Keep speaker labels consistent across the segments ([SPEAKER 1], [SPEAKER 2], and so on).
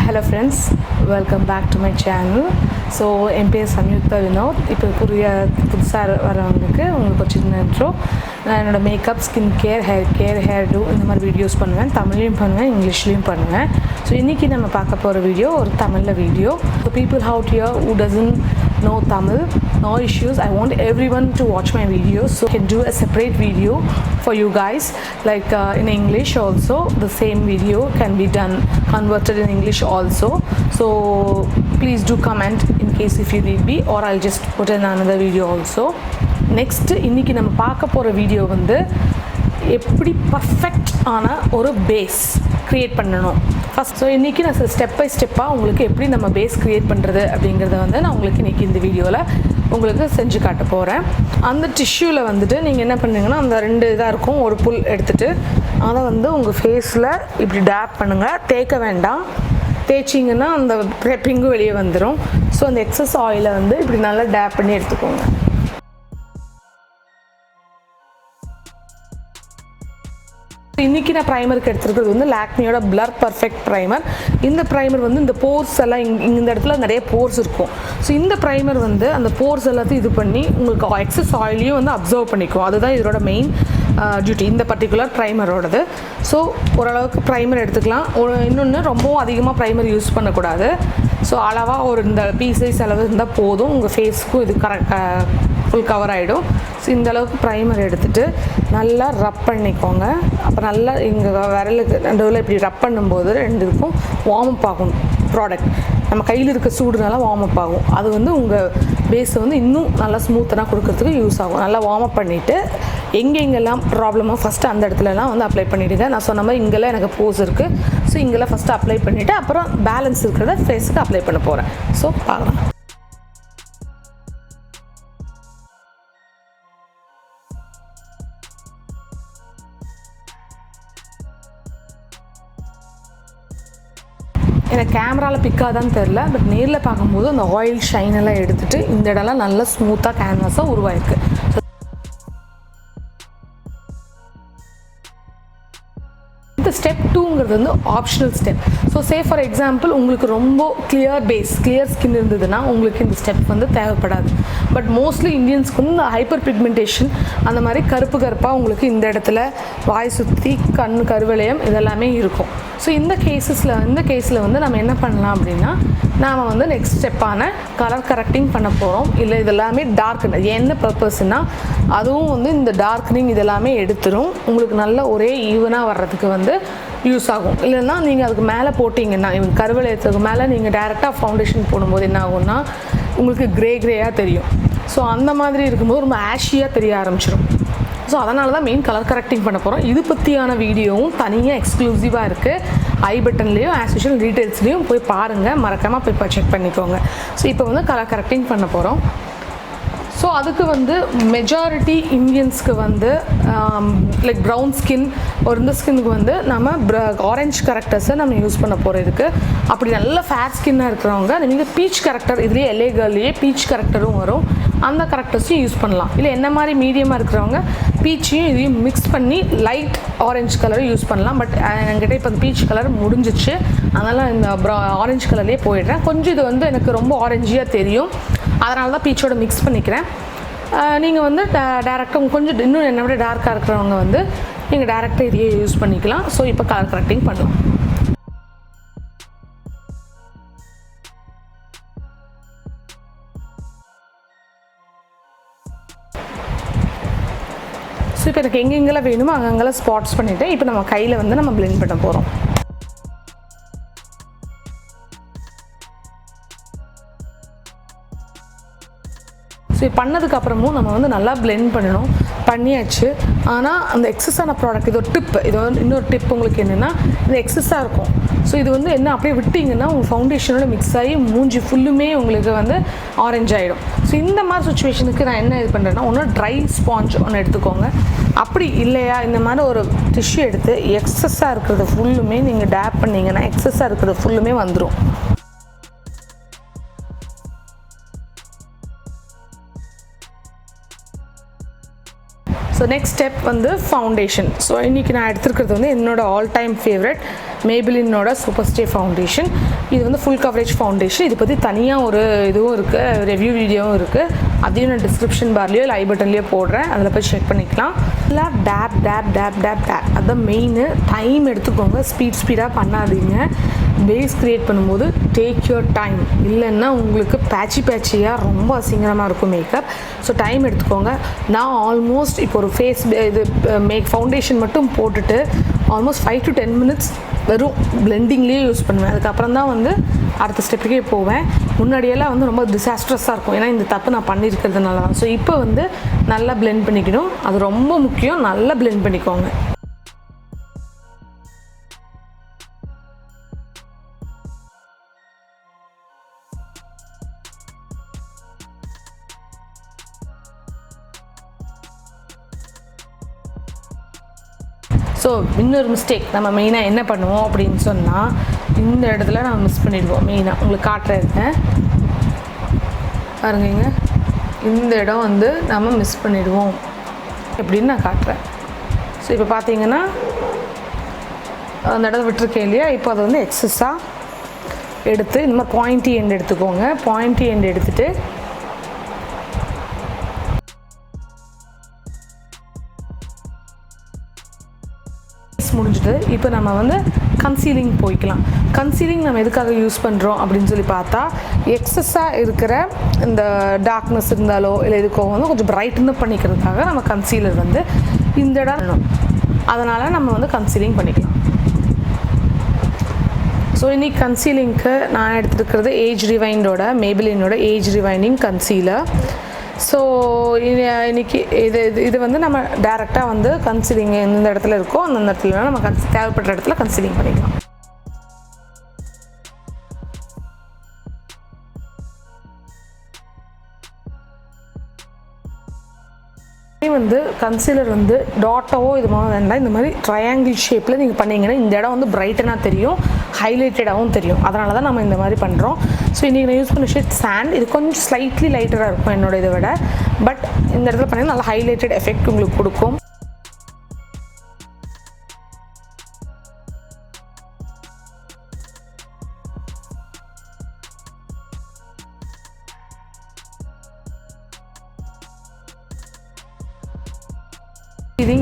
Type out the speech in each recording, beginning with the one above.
[SPEAKER 1] Hello friends, welcome back to my channel. So என் பேர் Samyuktha Vinod. இப்போ புதுசாக வரவங்களுக்கு உங்களுக்கு ஒரு சின்ன இன்ட்ரோ. நான் என்னோடய makeup, skin care, hair too இந்த மாதிரி வீடியோஸ் பண்ணுவேன். தமிழ்லையும் பண்ணுவேன், இங்கிலீஷ்லேயும் பண்ணுவேன். ஸோ இன்றைக்கி நம்ம பார்க்க போகிற வீடியோ ஒரு தமிழில் video. So people out here who doesn't know Tamil, no issues. I want everyone to watch my videos, so I can do a separate video for you guys, like in English also. The same video can be done converted in English also. So please do comment in case if you need me, or I'll just put in another video also. Next இன்னைக்கு நம்ம பார்க்க போகிற video வந்து எப்படி perfect ஆன ஒரு base create பண்ணணும் first. So இன்றைக்கி நான் ஸ்டெப் பை ஸ்டெப்பாக உங்களுக்கு எப்படி நம்ம பேஸ் க்ரியேட் பண்ணுறது அப்படிங்கிறத வந்து நான் உங்களுக்கு இன்றைக்கி இந்த வீடியோவில் உங்களுக்கு செஞ்சு காட்ட போகிறேன். அந்த டிஷ்யூவில் வந்துட்டு நீங்கள் என்ன பண்ணுறீங்கன்னா, அந்த ரெண்டு இதாக இருக்கும், ஒரு புல் எடுத்துகிட்டு அதை வந்து உங்கள் ஃபேஸில் இப்படி டேப் பண்ணுங்கள். தேய்க்க வேண்டாம், தேய்ச்சிங்கன்னா அந்த பிங்கு வெளியே வந்துடும். ஸோ அந்த எக்ஸஸ் ஆயிலை வந்து இப்படி நல்லா டேப் பண்ணி எடுத்துக்கோங்க. இன்றைக்கி நான் ப்ரைமருக்கு எடுத்துருக்கிறது வந்து லாக்மியோட பிளர் பர்ஃபெக்ட் ப்ரைமர். இந்த ப்ரைமர் வந்து இந்த போர்ஸ் எல்லாம் இந்த இடத்துல நிறைய போர்ஸ் இருக்கும். ஸோ இந்த ப்ரைமர் வந்து அந்த போர்ஸ் எல்லாத்தையும் இது பண்ணி உங்களுக்கு எக்ஸஸ் ஆயிலையும் வந்து அப்சர்வ் பண்ணிக்கும். அதுதான் இதோட மெயின் டியூட்டி இந்த பர்டிகுலர் ப்ரைமரோடது. ஸோ ஓரளவுக்கு ப்ரைமர் எடுத்துக்கலாம். இன்னொன்று ரொம்பவும் அதிகமாக ப்ரைமர் யூஸ் பண்ணக்கூடாது. ஸோ அளவாக ஒரு இந்த பீசைஸ் அளவு இருந்தால் போதும். உங்கள் ஃபேஸுக்கும் இது ஃபுல் கவர் ஆகிடும். ஸோ இந்த அளவுக்கு ப்ரைமர் எடுத்துகிட்டு நல்லா ரப் பண்ணிக்கோங்க. அப்போ நல்லா இங்கே விரலுக்கு நடுவில் இப்படி ரப் பண்ணும்போது ரெண்டு இருக்கும் வார்ம் அப் ஆகும். ப்ராடக்ட் நம்ம கையில் இருக்க சூடுனால வார்ம் அப் ஆகும். அது வந்து உங்கள் பேஸை வந்து இன்னும் நல்லா ஸ்மூத்தனாக கொடுக்கறதுக்கு யூஸ் ஆகும். நல்லா வார்ம் அப் பண்ணிவிட்டு எங்கெங்கெல்லாம் ப்ராப்ளமாக ஃபஸ்ட்டு அந்த இடத்துலலாம் வந்து அப்ளை பண்ணிவிடுங்க. நான் சொன்ன மாதிரி இங்கெல்லாம் எனக்கு போஸ் இருக்குது. ஸோ இங்கெல்லாம் ஃபஸ்ட்டு அப்ளை பண்ணிவிட்டு அப்புறம் பேலன்ஸ் இருக்கிறத ஃபேஸுக்கு அப்ளை பண்ண போகிறேன். ஸோ பார்க்கலாம். எனக்கு கேமராவில் பிக்காதான்னு தெரில, பட் நேரில் பார்க்கும்போது அந்த ஆயில் ஷைன் எல்லாம் எடுத்துகிட்டு இந்த இடம்லாம் நல்லா ஸ்மூத்தாக கேன்வாஸாக உருவாயிருக்கு. இந்த ஸ்டெப் 2ங்கிறது வந்து optional step. So say for example உங்களுக்கு ரொம்ப கிளியர் ஸ்கின் இருந்ததுன்னா உங்களுக்கு இந்த ஸ்டெப் வந்து தேவைப்படாது. பட் மோஸ்ட்லி இந்தியன்ஸ்க்கு வந்து இந்த ஹைப்பர் பிக்மெண்டேஷன் அந்த மாதிரி கருப்பாக உங்களுக்கு இந்த இடத்துல வாய் சுற்றி கண் கருவளையம் இதெல்லாமே இருக்கும். ஸோ இந்த கேஸில் வந்து நம்ம என்ன பண்ணலாம் அப்படின்னா, நாம் வந்து நெக்ஸ்ட் ஸ்டெப்பான கலர் கரெக்டிங் பண்ண போகிறோம். இல்லை இதெல்லாமே டார்க் என்ன பர்பஸ்னால் அதுவும் வந்து இந்த டார்க்னிங் இதெல்லாமே எடுத்துரும். உங்களுக்கு நல்ல ஒரே ஈவனாக வர்றதுக்கு வந்து யூஸ் ஆகும். இல்லைன்னா நீங்கள் அதுக்கு மேலே போட்டிங்கன்னா இவங்க கருவளையத்துக்கு மேலே நீங்கள் டைரெக்டாக ஃபவுண்டேஷன் போடும்போது என்ன ஆகும்னா உங்களுக்கு கிரேயாக தெரியும். ஸோ அந்த மாதிரி இருக்கும்போது ரொம்ப ஆஷியாக தெரிய ஆரம்பிச்சிடும். ஸோ அதனால தான் மெயின் கலர் கரெக்டிங் பண்ண போகிறோம். இது பற்றியான வீடியோவும் தனியாக எக்ஸ்க்ளூசிவாக இருக்குது. ஐ பட்டன்லேயும் ஆஸ் யூஷுவல் டீட்டெயில்ஸ்லேயும் போய் பாருங்கள், மறக்காமல் போய் செக் பண்ணிக்கோங்க. ஸோ இப்போ வந்து கலர் கரெக்டிங் பண்ண போகிறோம். ஸோ அதுக்கு வந்து மெஜாரிட்டி இந்தியன்ஸ்க்கு வந்து லைக் ப்ரௌன் ஸ்கின் ஒரு இந்த ஸ்கின்னுக்கு வந்து நம்ம ஆரஞ்ச் கரெக்டர்ஸை நம்ம யூஸ் பண்ண போகிறோம். இதுக்கு அப்படி நல்ல ஃபேர் ஸ்கின்னாக இருக்கிறவங்க நீங்கள் பீச் கரெக்டர், இதுலேயே எல்ஏ கேர்லேயே பீச் கரெக்டரும் வரும், அந்த கரெக்டர்ஸையும் யூஸ் பண்ணலாம். இல்லை என்ன மாதிரி மீடியமாக இருக்கிறவங்க பீச்சையும் இதையும் மிக்ஸ் பண்ணி லைட் ஆரஞ்சு கலரும் யூஸ் பண்ணலாம். பட் என்கிட்ட இப்போ அந்த பீச் கலர் முடிஞ்சிச்சு, அதனால் இந்த ஆரஞ்சு கலர்லேயே போயிடுறேன். கொஞ்சம் இது வந்து எனக்கு ரொம்ப ஆரஞ்சியாக தெரியும், அதனால தான் பீச்சோட மிக்ஸ் பண்ணிக்கிறேன். நீங்கள் வந்து டேரெக்டாக கொஞ்சம் இன்னும் என்னை விட டார்க்காக இருக்கிறவங்க வந்து நீங்கள் டேரெக்டாக இதையே யூஸ் பண்ணிக்கலாம். ஸோ இப்போ கலர் கரெக்டிங் பண்ணலாம். ஸோ இப்போ எனக்கு எங்கெங்கெல்லாம் வேணுமோ அங்கங்கெல்லாம் ஸ்பாட்ஸ் பண்ணிவிட்டு இப்போ நம்ம கையில் வந்து நம்ம பிளெண்ட் பண்ண போகிறோம். ஸோ பண்ணதுக்கப்புறமும் நம்ம வந்து நல்லா பிளெண்ட் பண்ணணும். பண்ணியாச்சு. ஆனால் அந்த எக்ஸஸான ப்ராடக்ட் இது ஒரு டிப், இது வந்து இன்னொரு டிப் உங்களுக்கு என்னென்னா, இது எக்ஸஸாக இருக்கும். ஸோ இது வந்து என்ன அப்படியே விட்டிங்கன்னா உங்கள் ஃபவுண்டேஷனோட மிக்ஸ் ஆகி மூஞ்சி ஃபுல்லுமே உங்களுக்கு வந்து ஆரஞ்ச் ஆகிடும். ஸோ இந்த மாதிரி சுச்சுவேஷனுக்கு நான் என்ன இது பண்ணுறேன்னா, ஒன்று ட்ரை ஸ்பாஞ்ச் ஒன்று எடுத்துக்கோங்க. அப்படி இல்லையா இந்த மாதிரி ஒரு டிஷ்யூ எடுத்து எக்ஸஸாக இருக்கிறது ஃபுல்லுமே நீங்கள் டேப் பண்ணிங்கன்னா எக்ஸஸாக இருக்கிறது ஃபுல்லுமே வந்துடும். ஸோ நெக்ஸ்ட் ஸ்டெப் வந்து ஃபவுண்டேஷன். ஸோ இன்றைக்கி நான் எடுத்துருக்கிறது வந்து என்னோடய ஆல் டைம் ஃபேவரட் மேபிலினோட சூப்பர்ஸ்டே ஃபவுண்டேஷன். இது வந்து ஃபுல் கவரேஜ் ஃபவுண்டேஷன். இது பற்றி தனியாக ஒரு இதுவும் இருக்குது, ரிவ்யூ வீடியோவும் இருக்குது. அதையும் நான் டிஸ்கிரிப்ஷன் பார்லேயோ இல்லை ஐ பட்டன்லேயோ போடுறேன், அதில் போய் செக் பண்ணிக்கலாம். இல்லை tap tap tap tap tap அதுதான் மெயின். டைம் எடுத்துக்கோங்க, ஸ்பீடாக பண்ணாதீங்க. பேஸ் க்ரியேட் பண்ணும்போது டேக் யுவர் டைம், இல்லைன்னா உங்களுக்கு பேச்சியாக ரொம்ப அசிங்கரமாக இருக்கும் மேக்கப். ஸோ டைம் எடுத்துக்கோங்க. நான் ஆல்மோஸ்ட் இப்போ ஒரு ஃபேஸ் இது ஃபவுண்டேஷன் மட்டும் போட்டுட்டு ஆல்மோஸ்ட் 5 to 10 minutes வெறும் பிளெண்டிங்லேயே யூஸ் பண்ணுவேன். அதுக்கப்புறம் தான் வந்து அடுத்த ஸ்டெப்புக்கே போவேன். முன்னாடியெல்லாம் வந்து ரொம்ப டிசாஸ்ட்ரஸாக இருக்கும், ஏன்னா இந்த தப்பு நான் பண்ணியிருக்கிறதுனால தான். ஸோ இப்போ வந்து நல்லா பிளெண்ட் பண்ணிக்கணும், அது ரொம்ப முக்கியம். நல்லா பிளெண்ட் பண்ணிக்கோங்க. ஸோ இன்னொரு மிஸ்டேக் நம்ம மெயினாக என்ன பண்ணுவோம் அப்படின்னு சொன்னால், இந்த இடத்துல நம்ம மிஸ் பண்ணிடுவோம். மெயினாக உங்களுக்கு காட்டுறேன் பாருங்க, இந்த இடம் வந்து நம்ம மிஸ் பண்ணிடுவோம் எப்படின்னு நான் காட்டுறேன். ஸோ இப்போ பார்த்தீங்கன்னா அந்த இடத்த விட்டுருக்கேன் இல்லையா, இப்போ அதை வந்து எக்ஸஸாக எடுத்து இந்த மாதிரி பாயிண்டி எண்ட் எடுத்துக்கோங்க. பாயிண்டி எண்ட் எடுத்துகிட்டு முடிஞ்சுட்டு இப்போ நம்ம வந்து கன்சீலிங் போய்க்கலாம். கன்சீலிங் நம்ம எதுக்காக யூஸ் பண்ணுறோம் அப்படின்னு சொல்லி பார்த்தா, எக்ஸஸாக இருக்கிற இந்த டார்க்னஸ் இருந்தாலோ இல்லை இதுக்கோ வந்து கொஞ்சம் பிரைட்டன் பண்ணிக்கிறதுக்காக நம்ம கன்சீலர் வந்து இந்த இடம் வேணும். அதனால் நம்ம வந்து கன்சீலிங் பண்ணிக்கலாம். ஸோ இன்றைக்கி கன்சீலிங்க்கு நான் எடுத்துருக்கிறது ஏஜ் ரிவைண்டோட மேபிலினோட ஏஜ் ரிவைண்டிங் கன்சீலர். ஸோ இன்றைக்கி இது வந்து நம்ம டேரெக்டாக வந்து கன்சீலிங் எந்த இடத்துல இருக்கோ அந்த இடத்துல நம்ம தேவைப்படுற இடத்துல கன்சீலிங் பண்ணிக்கலாம். வந்து கன்சீலர் வந்து டாட்டாவோ இது மாதிரி வேண்டாம், இந்த மாதிரி ட்ரையாங்கிள் ஷேப்பில் நீங்கள் பண்ணிங்கன்னா இந்த இடம் வந்து பிரைட்டனாக தெரியும், ஹைலைட்டடாகவும் தெரியும். அதனால தான் நம்ம இந்த மாதிரி பண்ணுறோம். ஸோ இன்றைக்கி நான் யூஸ் பண்ண ஷேட் சாண்ட். இது கொஞ்சம் ஸ்லைட்லி லைட்டராக இருக்கும் என்னோட இதை விட, பட் இந்த இடத்துல பண்ணிங்கன்னா நல்லா ஹைலைட்டட் எஃபெக்ட் உங்களுக்கு கொடுக்கும்.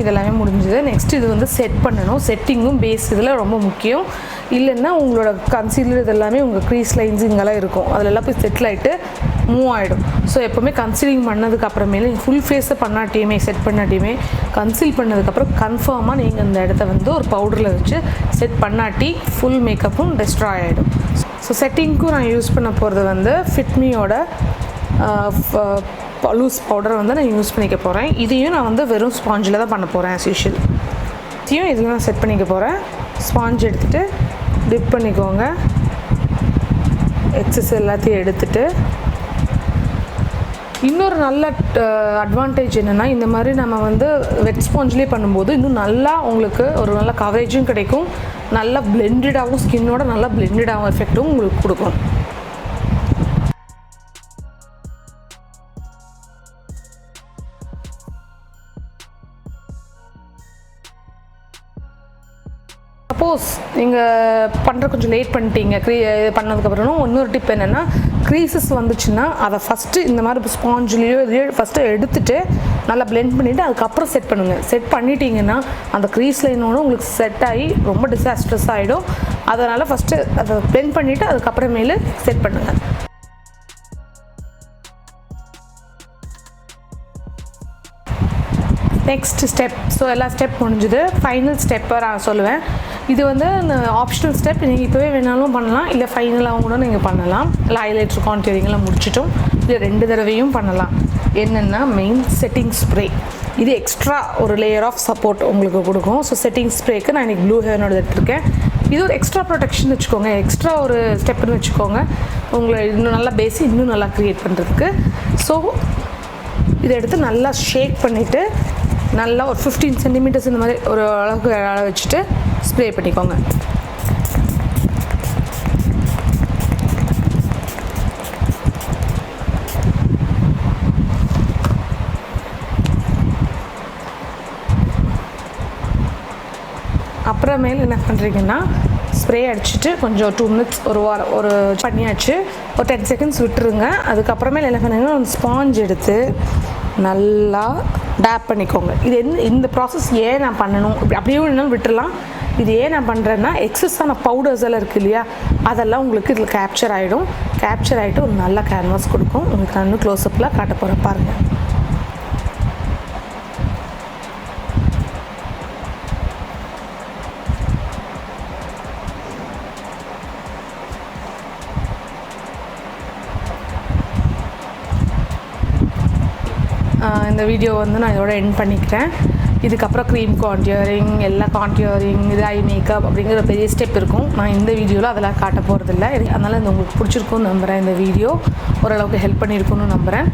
[SPEAKER 1] இதெல்லாமே முடிஞ்சது. நெக்ஸ்ட் இது வந்து செட் பண்ணணும். செட்டிங்கும் பேஸ் இதில் ரொம்ப முக்கியம். இல்லைன்னா உங்களோட கன்சீலர் இதெல்லாமே உங்கள் க்ரீஸ் லைன்ஸ் இங்கெல்லாம் இருக்கும், அதிலெல்லாம் போய் செட்டில் ஆகிட்டு மூவ் ஆகிடும். ஸோ எப்போவுமே கன்சீலிங் பண்ணதுக்கு அப்புறமேலே ஃபுல் ஃபேஸை பண்ணாட்டியுமே செட் பண்ணாட்டியுமே கன்சீல் பண்ணதுக்கப்புறம் கன்ஃபார்மாக நீங்கள் இந்த இடத்த வந்து ஒரு பவுடரில் வச்சு செட் பண்ணாட்டி ஃபுல் மேக்கப்பும் டெஸ்ட்ராய் ஆகிடும். ஸோ செட்டிங்க்கும் நான் யூஸ் பண்ண போகிறது வந்து ஃபிட்மியோட லூஸ் பவுடரை வந்து நான் யூஸ் பண்ணிக்க போகிறேன். இதையும் நான் வந்து வெறும் ஸ்பாஞ்சில் தான் பண்ண போகிறேன் ஆஸ் யூஷுவல். இதையும் இதில் நான் செட் பண்ணிக்க போகிறேன். ஸ்பாஞ்ச் எடுத்துகிட்டு டிப் பண்ணிக்கோங்க. எக்ஸஸ் எல்லாத்தையும் எடுத்துகிட்டு, இன்னொரு நல்ல அட்வான்டேஜ் என்னென்னா, இந்த மாதிரி நம்ம வந்து வெட் ஸ்பாஞ்சிலே பண்ணும்போது இன்னும் நல்லா உங்களுக்கு ஒரு நல்ல கவரேஜும் கிடைக்கும், நல்லா பிளெண்டடாகவும் ஸ்கின்னோட நல்லா பிளெண்டடாகவும் எஃபெக்ட்டும் உங்களுக்கு கொடுக்கும். சப்போஸ் நீங்கள் பண்ணுற கொஞ்சம் லேட் பண்ணிட்டீங்க, பண்ணதுக்கப்புறம் இன்னொரு டிப் என்னென்னா, க்ரீசஸ் வந்துச்சுன்னா அதை ஃபஸ்ட்டு இந்த மாதிரி ஸ்பாஞ்சிலேயோ இதையோ ஃபஸ்ட்டு எடுத்துகிட்டு நல்லா பிளெண்ட் பண்ணிவிட்டு அதுக்கப்புறம் செட் பண்ணுங்கள். செட் பண்ணிட்டீங்கன்னா அந்த க்ரீஸ் லைனோட உங்களுக்கு செட் ஆகி ரொம்ப டிசாஸ்ட்ரஸ் ஆகிடும். அதனால் ஃபஸ்ட்டு அதை பிளெண்ட் பண்ணிவிட்டு அதுக்கப்புறமேலு செட் பண்ணுங்கள். Next step. ஸோ எல்லா ஸ்டெப் முடிஞ்சுது. ஃபைனல் ஸ்டெப்பை நான் சொல்லுவேன். இது வந்து ஆப்ஷனல் ஸ்டெப். நீங்கள் இப்போவே வேணாலும் பண்ணலாம், இல்லை ஃபைனலாகவும் கூட நீங்கள் பண்ணலாம். இல்லை ஹைலைட்டர் கான்டூரிங்லாம் முடிச்சிட்டோம், இல்லை 2 தடவையும் பண்ணலாம். என்னென்னா மெயின் செட்டிங் ஸ்ப்ரே. இது எக்ஸ்ட்ரா ஒரு லேயர் ஆஃப் சப்போர்ட் உங்களுக்கு கொடுக்கும். ஸோ செட்டிங் ஸ்ப்ரேக்கு நான் இன்றைக்கி ப்ளூ ஹேவனோட எடுத்துருக்கேன். இது ஒரு எக்ஸ்ட்ரா ப்ரொடெக்ஷன் வச்சுக்கோங்க, எக்ஸ்ட்ரா ஒரு ஸ்டெப்னு வச்சுக்கோங்க, உங்களை இன்னும் நல்லா பேசி இன்னும் நல்லா க்ரியேட் பண்ணுறதுக்கு. ஸோ இதை எடுத்து நல்லா ஷேக் பண்ணிவிட்டு நல்லா ஒரு 15 சென்டிமீட்டர்ஸ் இந்த மாதிரி ஒரு அளவுக்கு வச்சுட்டு ஸ்ப்ரே பண்ணிக்கோங்க. அப்புறமேல் என்ன பண்ணுறீங்கன்னா ஸ்ப்ரே அடிச்சுட்டு கொஞ்சம் 2 minutes ஒரு பண்ணியாச்சு, ஒரு 10 seconds விட்டுருங்க. அதுக்கப்புறமேல் என்ன பண்ணுங்கன்னா ஒரு ஸ்பாஞ்ச் எடுத்து நல்லா டேப் பண்ணிக்கோங்க. இது இந்த ப்ராசஸ் ஏன் நான் பண்ணணும், அப்படியே வேணாலும் விட்டுடலாம். இது ஏன் நான் பண்ணுறேன்னா எக்ஸஸான பவுடர்ஸ் எல்லாம் இருக்குது இல்லையா, அதெல்லாம் உங்களுக்கு இதில் கேப்சர் ஆகிட்டு ஒரு நல்ல கேன்வாஸ் கொடுக்கும். உங்களுக்கு நான் இன்னும் க்ளோஸ்அப்பில் காட்ட போகிறேன் பாருங்கள். இந்த வீடியோ வந்து நான் இதோட எண்ட் பண்ணிக்கிறேன். இதுக்கப்புறம் க்ரீம் கான்டியூரிங், எல்லா கான்டியூரிங், இது ஐ மேக்கப் அப்படிங்கிற பெரிய ஸ்டெப் இருக்கும். நான் இந்த வீடியோவில் அதெல்லாம் காட்ட போகிறதில்ல. அதனால் இந்த உங்களுக்கு பிடிச்சிருக்குன்னு நம்புகிறேன். இந்த வீடியோ ஓரளவுக்கு ஹெல்ப் பண்ணியிருக்குன்னு நம்புகிறேன்.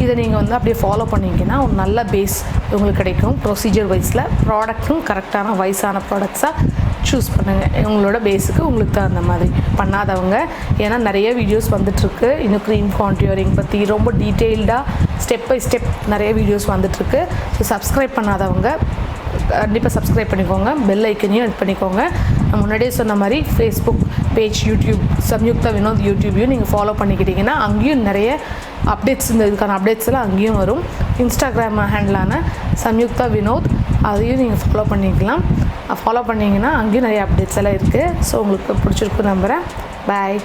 [SPEAKER 1] இதை நீங்கள் வந்து அப்படியே ஃபாலோ பண்ணிங்கன்னா ஒரு நல்ல பேஸ் உங்களுக்கு கிடைக்கும். ப்ரொசீஜர் வைஸில் ப்ராடக்ட்டும் கரெக்டான வைஸான ப்ராடக்ட்ஸாக சூஸ் பண்ணுங்கள். உங்களோட பேஸுக்கு உங்களுக்கு தகுந்த மாதிரி பண்ணாதவங்க, ஏன்னா நிறைய வீடியோஸ் வந்துட்டுருக்கு இன்னும் க்ரீம் கான்டியூரிங் பற்றி ரொம்ப டீட்டெயில்டாக ஸ்டெப் பை ஸ்டெப் நிறைய வீடியோஸ் வந்துட்டுருக்கு. ஸோ சப்ஸ்கிரைப் பண்ணாதவங்க கண்டிப்பாக சப்ஸ்கிரைப் பண்ணிக்கோங்க, பெல் ஐக்கனையும் இது பண்ணிக்கோங்க. நான் முன்னாடியே சொன்ன மாதிரி Facebook page, YouTube Samyuktha Vinod யூடியூபையும் நீங்கள் ஃபாலோ பண்ணிக்கிட்டிங்கன்னா அங்கேயும் நிறைய அப்டேட்ஸ், இதுக்கான அப்டேட்ஸ் எல்லாம் அங்கேயும் வரும். இன்ஸ்டாகிராம் ஹேண்டிலான சம்யுக்தா வினோத், அதையும் நீங்கள் ஃபாலோ பண்ணிக்கலாம். ஃபாலோ பண்ணிங்கன்னா அங்கேயும் நிறைய அப்டேட்ஸ் எல்லாம் இருக்குது. ஸோ உங்களுக்கு பிடிச்சிருக்கு நம்புகிறேன். பாய்.